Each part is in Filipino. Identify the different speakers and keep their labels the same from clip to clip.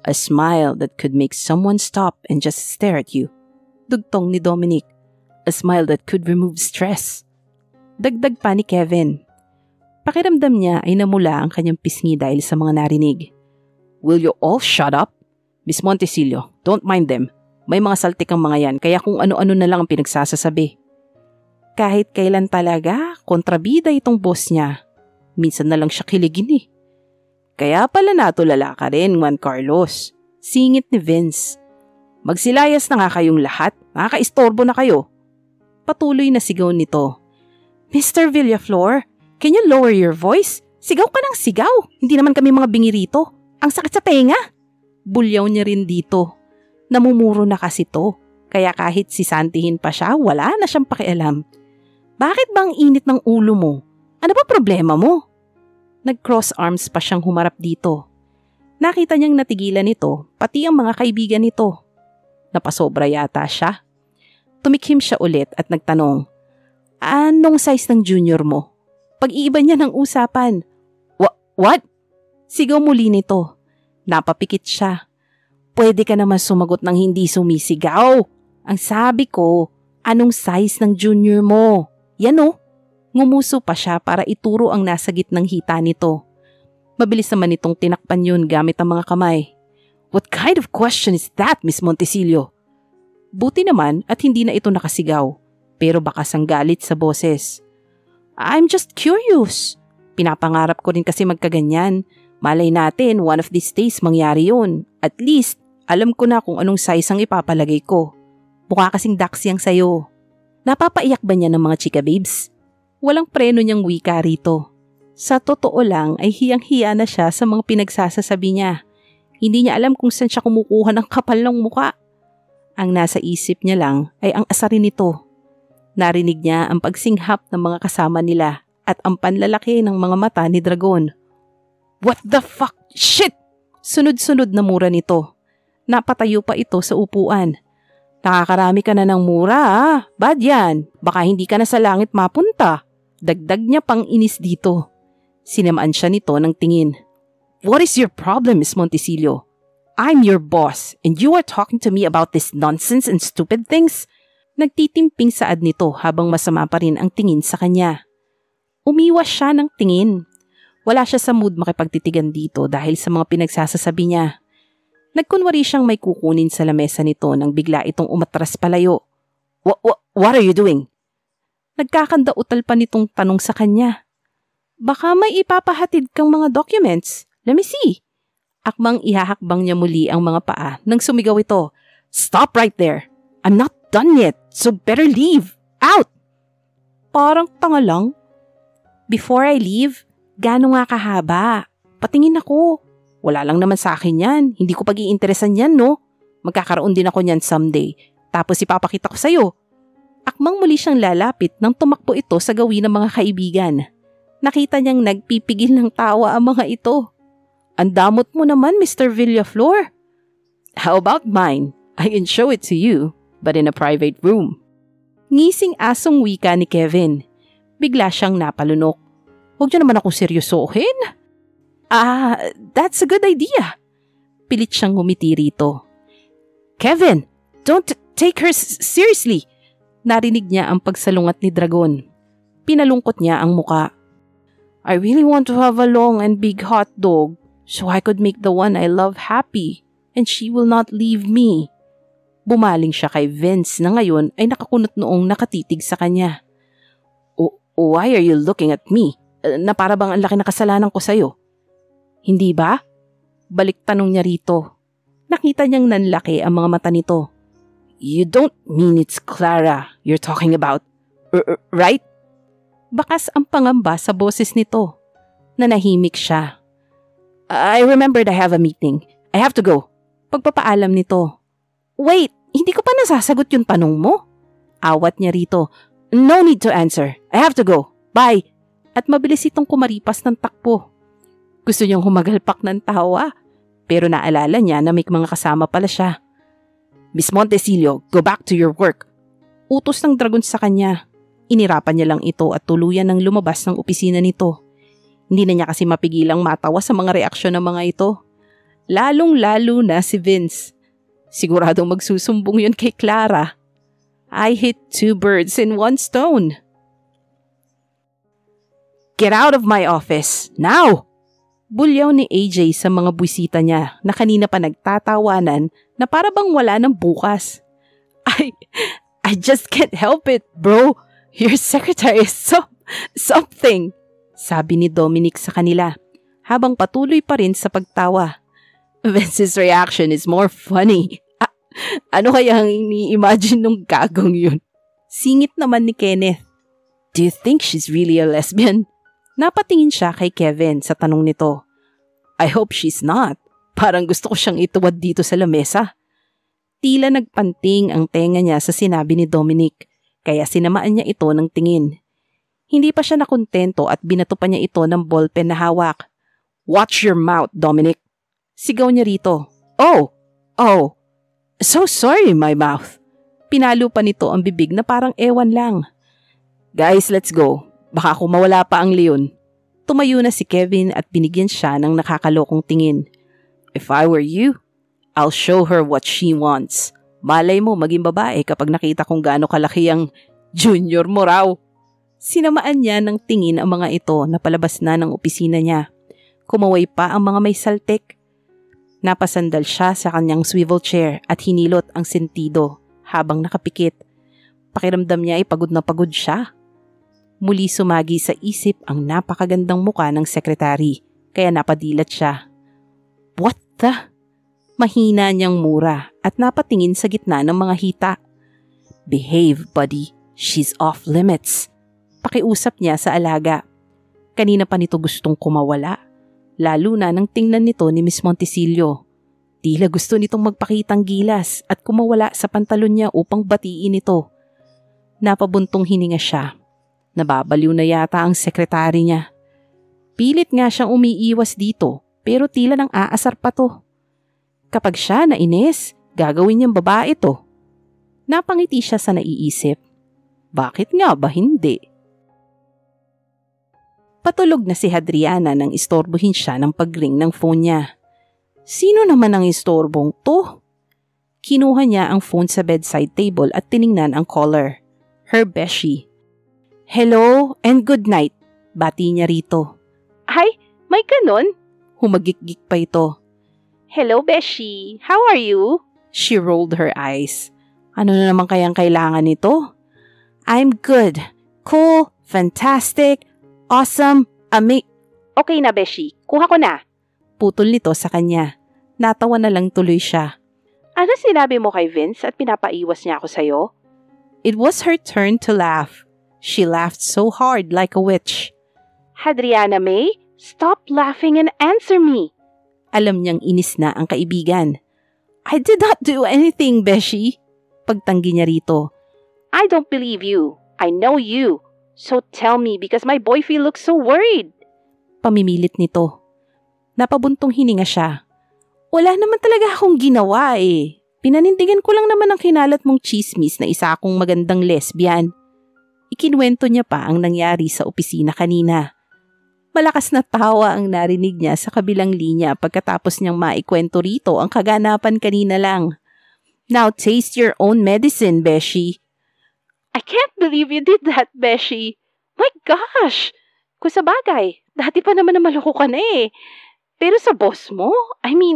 Speaker 1: A smile that could make someone stop and just stare at you. Dugtong ni Dominic. A smile that could remove stress. Dagdag pa ni Kevin. Pakiramdam niya ay namula ang kanyang pisngi dahil sa mga narinig. Will you all shut up? Miss Montecillo, don't mind them. May mga saltik ang mga yan kaya kung ano-ano na lang ang pinagsasasabi. Kahit kailan talaga, kontrabida itong boss niya. Minsan na lang siya kiligin eh. Kaya pala natulala ka rin, Juan Carlos. Singit ni Vince. Magsilayas na nga kayong lahat, nakakaistorbo na kayo. Patuloy na sigaw nito. Mr. Villaflor, can you lower your voice? Sigaw ka ng sigaw. Hindi naman kami mga bingi rito. Ang sakit sa tenga. Bulyaw niya rin dito. Namumuro na kasi to. Kaya kahit sisantihin pa siya, wala na siyang pakialam. Bakit bang init ng ulo mo? Ano ba problema mo? Nag-cross arms pa siyang humarap dito. Nakita niyang natigilan nito, pati ang mga kaibigan nito. Napasobra yata siya. Tumikhim siya ulit at nagtanong, anong size ng junior mo? Pag-iiba niya ng usapan. What? Sigaw muli nito. Napapikit siya. Pwede ka naman sumagot ng hindi sumisigaw. Ang sabi ko, anong size ng junior mo? Yan o. Ngumuso pa siya para ituro ang nasa gitnang hita nito. Mabilis naman itong tinakpan yun gamit ang mga kamay. What kind of question is that, Miss Montecillo? Buti naman at hindi na ito nakasigaw, pero bakas ang galit sa boses. I'm just curious. Pinapangarap ko rin kasi magkaganyan. Malay natin, one of these days mangyari yun. At least, alam ko na kung anong size ang ipapalagay ko. Mukha kasing daxi ang sayo. Napapaiyak ba niya ng mga chika babes? Walang preno niyang wika rito. Sa totoo lang ay hiyang-hiya na siya sa mga pinagsasasabi niya. Hindi niya alam kung saan siya kumukuha ng kapal ng muka. Ang nasa isip niya lang ay ang asarin nito. Narinig niya ang pagsinghap ng mga kasama nila at ang panlalaki ng mga mata ni Dragon. What the fuck? Shit! Sunod-sunod na mura nito. Napatayo pa ito sa upuan. Nakakarami ka na ng mura ah. Bad yan. Baka hindi ka na sa langit mapunta. Dagdag niya pang inis dito. Sinamaan siya nito ng tingin. What is your problem, Miss Montecillo? I'm your boss and you are talking to me about this nonsense and stupid things? Nagtitimping saad nito habang masama pa rin ang tingin sa kanya. Umiwas siya ng tingin. Wala siya sa mood makipagtitigan dito dahil sa mga pinagsasasabi niya. Nagkunwari siyang may kukunin sa lamesa nito nang bigla itong umatras palayo. What are you doing? Nagkakandautal pa nitong tanong sa kanya. Baka may ipapahatid kang mga documents. Let me see. Akmang ihahakbang niya muli ang mga paa nang sumigaw ito. Stop right there. I'm not done yet, so better leave. Out! Parang tanga lang. Before I leave, gaano nga kahaba? Patingin ako. Wala lang naman sa akin yan. Hindi ko pag-iinteresan yan, no? Magkakaroon din ako niyan someday. Tapos ipapakita ko sa'yo. Akmang muli siyang lalapit nang tumakbo ito sa gawin ng mga kaibigan. Nakita niyang nagpipigil ng tawa ang mga ito. Ang damot mo naman, Mr. Villaflor. How about mine? I can show it to you, but in a private room. Ngising asong wika ni Kevin. Bigla siyang napalunok. Huwag niyo naman akong seryosohin. That's a good idea. Pilit siyang ngumiti rito. Kevin, don't take her seriously. Narinig niya ang pagsalungat ni Dragon. Pinalungkot niya ang muka. I really want to have a long and big hot dog so I could make the one I love happy and she will not leave me. Bumaling siya kay Vince na ngayon ay nakakunot noong nakatitig sa kanya. Why are you looking at me? Na para bang ang laki na kasalanan ko sa'yo? Hindi ba? Balik tanong niya rito. Nakita niyang nanlaki ang mga mata nito. You don't mean it's Clara you're talking about, right? Bakas ang pangamba sa boses nito. Nanahimik siya. I remembered I have a meeting. I have to go. Pagpapaalam nito. Wait, hindi ko pa nasasagot yung tanong mo? Awat niya rito. No need to answer. I have to go. Bye. At mabilis itong kumaripas ng takbo. Gusto niyang humagalpak ng tawa, pero naalala niya na may mga kasama pala siya. Miss Montecillo, go back to your work. Utos ng Dragon sa kanya. Inirapan niya lang ito at tuluyan ng lumabas ng opisina nito. Hindi na niya kasi mapigilang matawa sa mga reaksyon ng mga ito. Lalong-lalo na si Vince. Siguradong magsusumbong yun kay Clara. I hit 2 birds in 1 stone. Get out of my office, now! Bulyaw ni AJ sa mga buwisita niya na kanina pa nagtatawanan na para bang wala ng bukas. I just can't help it, bro. Your secretary is something, sabi ni Dominic sa kanila habang patuloy pa rin sa pagtawa. Vince's reaction is more funny. Ano kaya ang ini-imagine nung gagong yun? Singit naman ni Kenneth. Do you think she's really a lesbian? Napatingin siya kay Kevin sa tanong nito. I hope she's not. Parang gusto ko siyang ituwad dito sa lamesa. Tila nagpanting ang tenga niya sa sinabi ni Dominic, kaya sinamaan niya ito ng tingin. Hindi pa siya nakontento at binato pa niya ito ng ballpen na hawak. Watch your mouth, Dominic. Sigaw niya rito. Oh, so sorry, my mouth. Pinalo pa nito ang bibig na parang ewan lang. Guys, let's go. Baka kung mawala pa ang leon. Tumayo na si Kevin at binigyan siya ng nakakalokong tingin. If I were you, I'll show her what she wants. Malay mo maging babae kapag nakita kong gaano kalaki ang junior mo raw. Sinamaan niya ng tingin ang mga ito na palabas na ng opisina niya. Kumaway pa ang mga may saltik. Napasandal siya sa kanyang swivel chair at hinilot ang sentido habang nakapikit. Pakiramdam niya ay pagod na pagod siya. Muli sumagi sa isip ang napakagandang muka ng sekretary, kaya napadilat siya. What the? Mahina niyang mura at napatingin sa gitna ng mga hita. Behave, buddy. She's off limits. Pakiusap niya sa alaga. Kanina pa nito gustong kumawala, lalo na nang tingnan nito ni Miss Montesilio. Tila gusto nitong magpakitang gilas at kumawala sa pantalon niya upang batiin ito. Napabuntong hininga siya. Nababaliw na yata ang sekretary niya. Pilit nga siyang umiiwas dito pero tila nang aasar pa to. Kapag siya nainis, gagawin niyang babae to. Napangiti siya sa naiisip. Bakit nga ba hindi? Patulog na si Hadriana nang istorbohin siya ng pagring ng phone niya. Sino naman ang istorbong to? Kinuha niya ang phone sa bedside table at tiningnan ang caller. Her beshi. Hello and good night, bati niya rito. Ay, may ganon? Humagikgik pa ito. Hello, Beshi. How are you? She rolled her eyes. Ano na naman kayang kailangan nito? I'm good. Cool. Fantastic. Awesome. Okay na, Beshi. Kuha ko na. Putol nito sa kanya. Natawa na lang tuloy siya. Ano sinabi mo kay Vince at pinapaiwas niya ako sa'yo? It was her turn to laugh. She laughed so hard like a witch. Hadriana May, stop laughing and answer me. Alam niyang inis na ang kaibigan. I did not do anything, Beshi. Pagtanggi niya rito. I don't believe you. I know you. So tell me because my boyfriend looks so worried. Pamimilit nito. Napabuntong hininga siya. Wala naman talaga akong ginawa eh. Pinanindigan ko lang naman ang kinalat mong chismis na isa akong magandang lesbian. Ikinwento niya pa ang nangyari sa opisina kanina. Malakas na tawa ang narinig niya sa kabilang linya pagkatapos niyang maikwento rito ang kaganapan kanina lang. Now taste your own medicine, Beshi. I can't believe you did that, Beshi. My gosh! Kung sa bagay, dati pa naman na maloko ka na eh. Pero sa boss mo,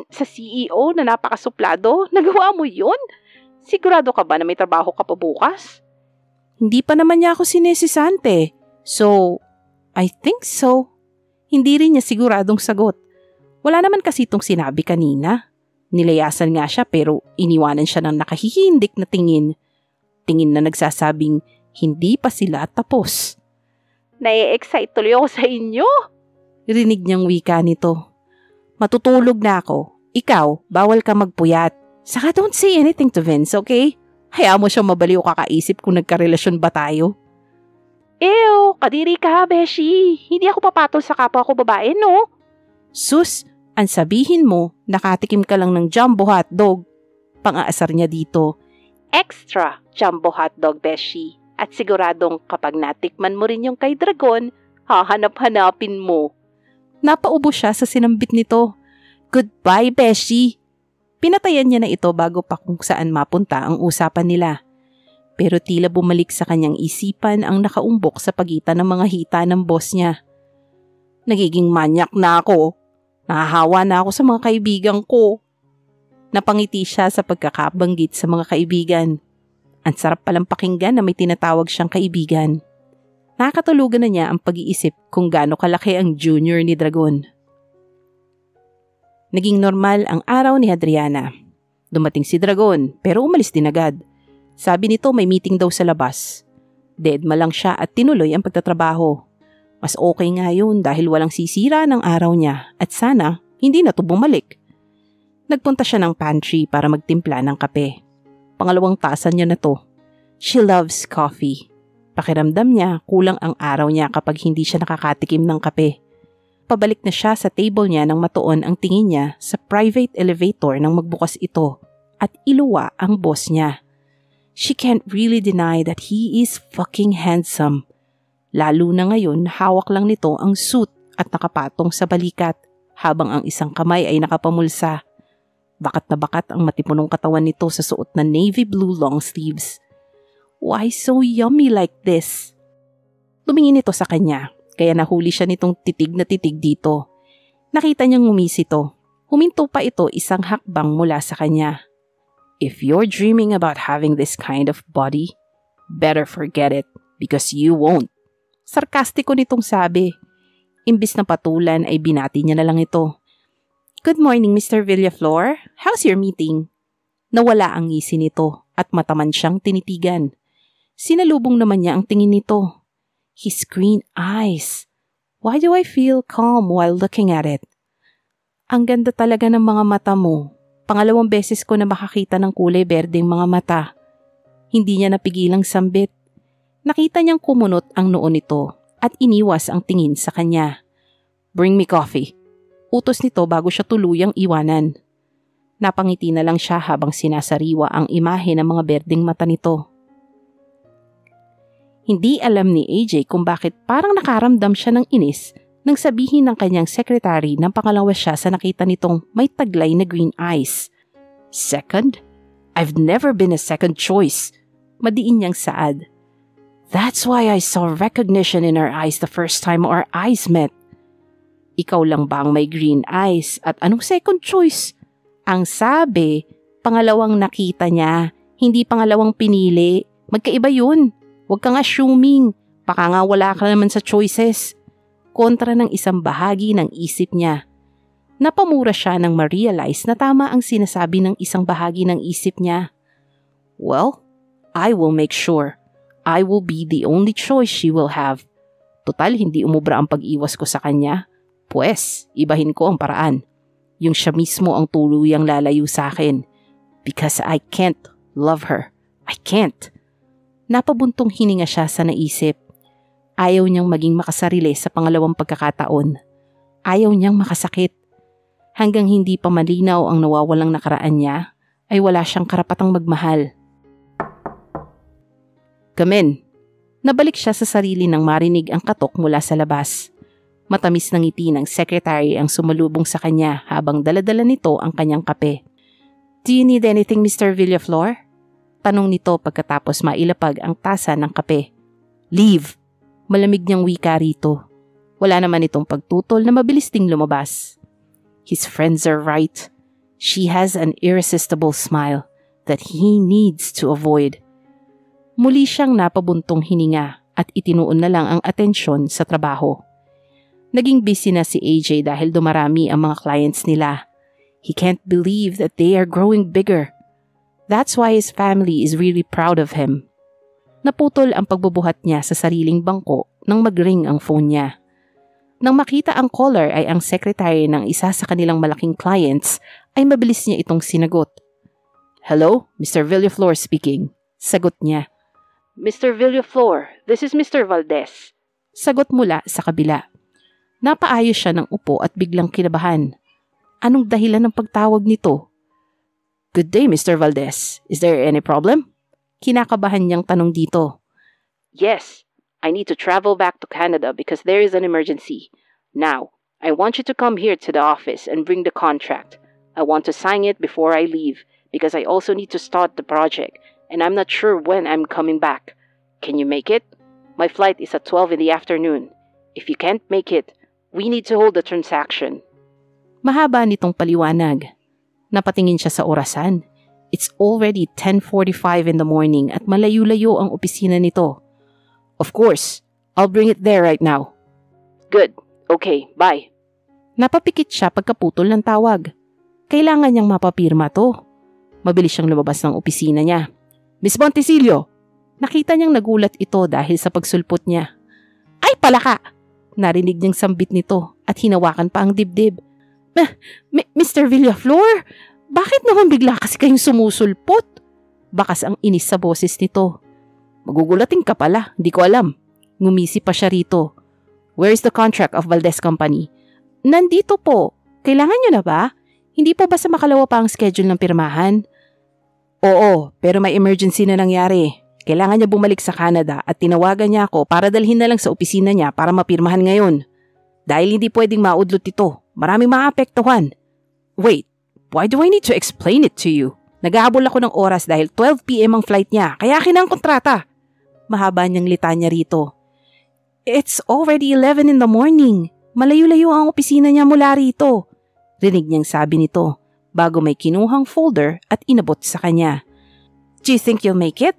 Speaker 1: sa CEO na napakasuplado, nagawa mo yun? Sigurado ka ba na may trabaho ka pa bukas? Hindi pa naman niya ako sinesisante. So, I think so. Hindi rin niya siguradong sagot. Wala naman kasi itong sinabi kanina. Nilayasan nga siya pero iniwanan siya ng nakahihindik na tingin. Tingin na nagsasabing hindi pa sila tapos. Nai-excite tuloy ako sa inyo. Rinig niyang wika nito. Matutulog na ako. Ikaw, bawal ka magpuyat. Saka don't say anything to Vince, okay? Hayaan mo siyang mabaliw kakaisip kung nagkarelasyon ba tayo. Ew, kadiri ka, Beshi. Hindi ako papatol sa kapwa ko babae, no? Sus, ang sabihin mo, nakatikim ka lang ng jumbo hotdog. Pang-aasar niya dito. Extra jumbo hotdog, Beshi. At siguradong kapag natikman mo rin yung kay Dragon, hahanap-hanapin mo. Napaubo siya sa sinambit nito. Goodbye, Beshi! Pinatayan niya na ito bago pa kung saan mapunta ang usapan nila. Pero tila bumalik sa kanyang isipan ang nakaumbok sa pagitan ng mga hita ng boss niya. Nagiging manyak na ako. Nahahawa na ako sa mga kaibigan ko. Napangiti siya sa pagkakabanggit sa mga kaibigan. Ang sarap palang pakinggan na may tinatawag siyang kaibigan. Nakakatulugan na niya ang pag-iisip kung gaano kalaki ang junior ni Dragon. Naging normal ang araw ni Adriana. Dumating si Dragon pero umalis din agad. Sabi nito may meeting daw sa labas. Deadma lang siya at tinuloy ang pagtatrabaho. Mas okay nga yun dahil walang sisira ng araw niya at sana hindi na ito bumalik. Nagpunta siya ng pantry para magtimpla ng kape. Pangalawang tasa niya na to. She loves coffee. Pakiramdam niya kulang ang araw niya kapag hindi siya nakakatikim ng kape. Pabalik na siya sa table niya nang matuon ang tingin niya sa private elevator nang magbukas ito at iluwa ang boss niya. She can't really deny that he is fucking handsome. Lalo na ngayon hawak lang nito ang suit at nakapatong sa balikat habang ang isang kamay ay nakapamulsa. Bakat na bakat ang matipunong katawan nito sa suot na navy blue long sleeves. Why so yummy like this? Tumingin ito sa kanya. Kaya nahuli siya nitong titig na titig dito. Nakita niyang ngumisi ito. Huminto pa ito isang hakbang mula sa kanya. If you're dreaming about having this kind of body, better forget it because you won't. Sarkastiko nitong sabi. Imbis na patulan ay binati niya na lang ito. Good morning, Mr. Villaflor. How's your meeting? Nawala ang ngisi nito at mataman siyang tinitigan. Sinalubong naman niya ang tingin nito. His green eyes. Why do I feel calm while looking at it? Ang ganda talaga ng mga mata mo. Pangalawang beses ko na makakita ng kulay berdeng mga mata. Hindi niya napigilang sambit. Nakita niyang kumunot ang noo nito at iniwas ang tingin sa kanya. Bring me coffee. Utos nito bago siya tuluyang iwanan. Napangiti na lang siya habang sinasariwa ang imahe ng mga berdeng mata nito. Hindi alam ni AJ kung bakit parang nakaramdam siya ng inis nang sabihin ng kanyang secretary na pangalawa siya sa nakita nitong may taglay na green eyes. Second? I've never been a second choice. Madiin niyang saad. That's why I saw recognition in her eyes the first time our eyes met. Ikaw lang ba ang may green eyes at anong second choice? Ang sabi, pangalawang nakita niya, hindi pangalawang pinili. Magkaiba yun. Huwag kang assuming, baka nga wala ka naman sa choices. Kontra ng isang bahagi ng isip niya. Napamura siya nang ma-realize na tama ang sinasabi ng isang bahagi ng isip niya. Well, I will make sure. I will be the only choice she will have. Total, hindi umubra ang pag-iwas ko sa kanya. Pues, ibahin ko ang paraan. Yung siya mismo ang tuluyang lalayo sa akin. Because I can't love her. I can't. Napabuntong hininga siya sa naisip. Ayaw niyang maging makasarili sa pangalawang pagkakataon. Ayaw niyang makasakit. Hanggang hindi pa malinaw ang nawawalang nakaraan niya, ay wala siyang karapatang magmahal. Come in. Nabalik siya sa sarili nang marinig ang katok mula sa labas. Matamis na ngiti ng secretary ang sumalubong sa kanya habang daladala nito ang kanyang kape. Do you need anything, Mr. Villaflor? Tanong nito pagkatapos mailapag ang tasa ng kape. Leave! Malamig niyang wika rito. Wala naman itong pagtutol na mabilis ding lumabas. His friends are right. She has an irresistible smile that he needs to avoid. Muli siyang napabuntong hininga at itinuon na lang ang atensyon sa trabaho. Naging busy na si AJ dahil dumarami ang mga clients nila. He can't believe that they are growing bigger. That's why his family is really proud of him. Naputol ang pagbubuhat niya sa sariling bangko nang mag-ring ang phone niya. Nang makita ang caller ay ang secretary ng isa sa kanilang malaking clients, ay mabilis niya itong sinagot. Hello, Mr. Villaflor speaking. Sagot niya. Mr. Villaflor, this is Mr. Valdez. Sagot mula sa kabila. Napaayos siya ng upo at biglang kinabahan. Anong dahilan ng pagtawag nito? Good day, Mr. Valdez. Is there any problem? Kinakabahan niyang tanong dito. Yes, I need to travel back to Canada because there is an emergency. Now, I want you to come here to the office and bring the contract. I want to sign it before I leave because I also need to start the project and I'm not sure when I'm coming back. Can you make it? My flight is at 12 in the afternoon. If you can't make it, we need to hold the transaction. Mahaba nitong paliwanag. Napatingin siya sa orasan. It's already 10:45 in the morning at malayo-layo ang opisina nito. Of course, I'll bring it there right now. Good. Okay, bye. Napapikit siya pagkaputol ng tawag. Kailangan niyang mapapirma to. Mabilis siyang lumabas ng opisina niya. Miss Montecillo! Nakita niyang nagulat ito dahil sa pagsulpot niya. Ay, palaka! Narinig niyang sambit nito at hinawakan pa ang dibdib. Mr. Villaflor, bakit naman bigla kasi kayong sumusulpot? Bakas ang inis sa boses nito. Magugulating ka pala, hindi ko alam. Ngumisi pa siya rito. Where is the contract of Valdez Company? Nandito po. Kailangan niyo na ba? Hindi po ba sa makalawa pa ang schedule ng pirmahan? Oo, pero may emergency na nangyari. Kailangan niya bumalik sa Canada at tinawagan niya ako para dalhin na lang sa opisina niya para mapirmahan ngayon. Dahil hindi pwedeng maudlot ito, maraming maapektuhan. Wait, why do I need to explain it to you? Nag-aabol ako ng oras dahil 12 p.m. ang flight niya, kaya akin ang kontrata. Mahaba niyang litanya rito. It's already 11 in the morning. Malayo-layo ang opisina niya mula rito. Rinig niyang sabi nito bago may kinuhang folder at inabot sa kanya. Do you think you'll make it?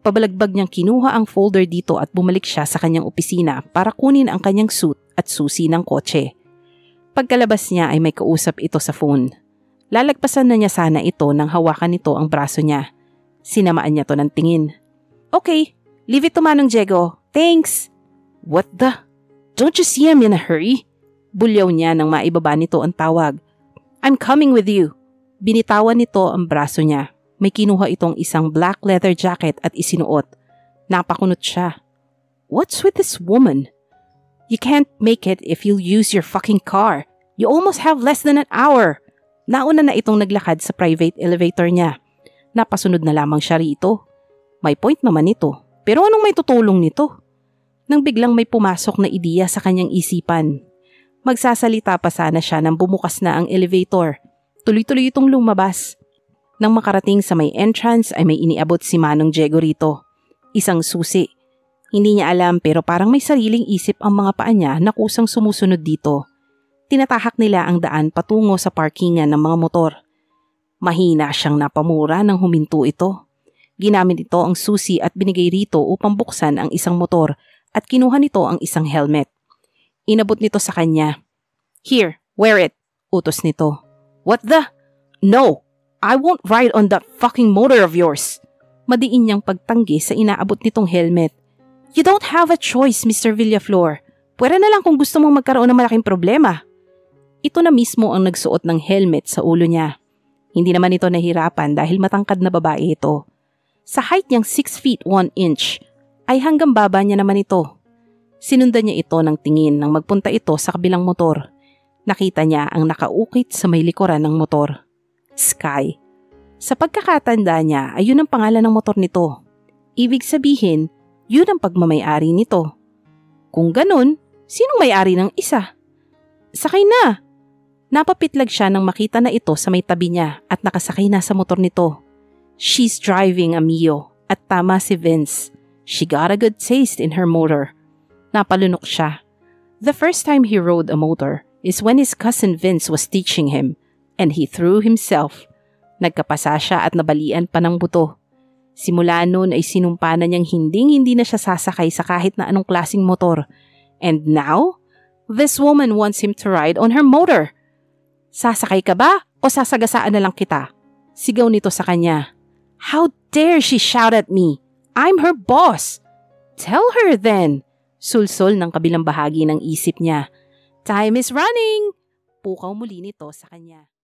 Speaker 1: Pabalagbag niyang kinuha ang folder dito at bumalik siya sa kanyang opisina para kunin ang kanyang suit at susi ng kotse. Pagkalabas niya ay may kausap ito sa phone. Lalagpasan na niya sana ito nang hawakan nito ang braso niya. Sinamaan niya to ng tingin. Okay, leave it to Manong Diego. Thanks! What the? Don't you see I'm in a hurry? Bulyaw niya nang maibaba nito ang tawag. I'm coming with you. Binitawan nito ang braso niya. May kinuha itong isang black leather jacket at isinuot. Napakunot siya. What's with this woman? You can't make it if you'll use your fucking car. You almost have less than an hour. Nauna na itong naglakad sa private elevator niya. Napasunod na lamang siya rito. May point naman ito. Pero anong may tutulong nito? Nang biglang may pumasok na ideya sa kanyang isipan. Magsasalita pa sana siya nang bumukas na ang elevator. Tuloy-tuloy itong lumabas. Nang makarating sa may entrance ay may iniabot si Manong Diego rito. Isang susi. Hindi niya alam pero parang may sariling isip ang mga paa niya na kusang sumusunod dito. Tinatahak nila ang daan patungo sa parkingan ng mga motor. Mahina siyang napamura nang huminto ito. Ginamit ito ang susi at binigay rito upang buksan ang isang motor at kinuha nito ang isang helmet. Inabot nito sa kanya. Here, wear it, utos nito. What the? No, I won't ride on that fucking motor of yours. Madiin niyang pagtanggi sa inaabot nitong helmet. You don't have a choice, Mr. Villaflor. Pwera na lang kung gusto mong magkaroon ng malaking problema. Ito na mismo ang nagsuot ng helmet sa ulo niya. Hindi naman ito nahirapan dahil matangkad na babae ito. Sa height niyang 6 feet 1 inch, ay hanggang baba niya naman ito. Sinundan niya ito ng tingin nang magpunta ito sa kabilang motor. Nakita niya ang nakaukit sa may likuran ng motor. Sky. Sa pagkakatanda niya ay yun ang pangalan ng motor nito. Ibig sabihin, yun ang pagmamayari nito. Kung ganun, sinong may-ari ng isa? Sakay na! Napapitlag siya nang makita na ito sa may tabi niya at nakasakay na sa motor nito. She's driving a Mio at tama si Vince. She got a good taste in her motor. Napalunok siya. The first time he rode a motor is when his cousin Vince was teaching him and he threw himself. Nagkapasa siya at nabalian pa ng buto. Simula noon ay sinumpa na niyang hindi na siya sasakay sa kahit na anong klaseng motor. And now, this woman wants him to ride on her motor. Sasakay ka ba o sasagasaan na lang kita? Sigaw nito sa kanya. How dare she shout at me? I'm her boss. Tell her then. Sulsol ng kabilang bahagi ng isip niya. Time is running. Pukaw muli nito sa kanya.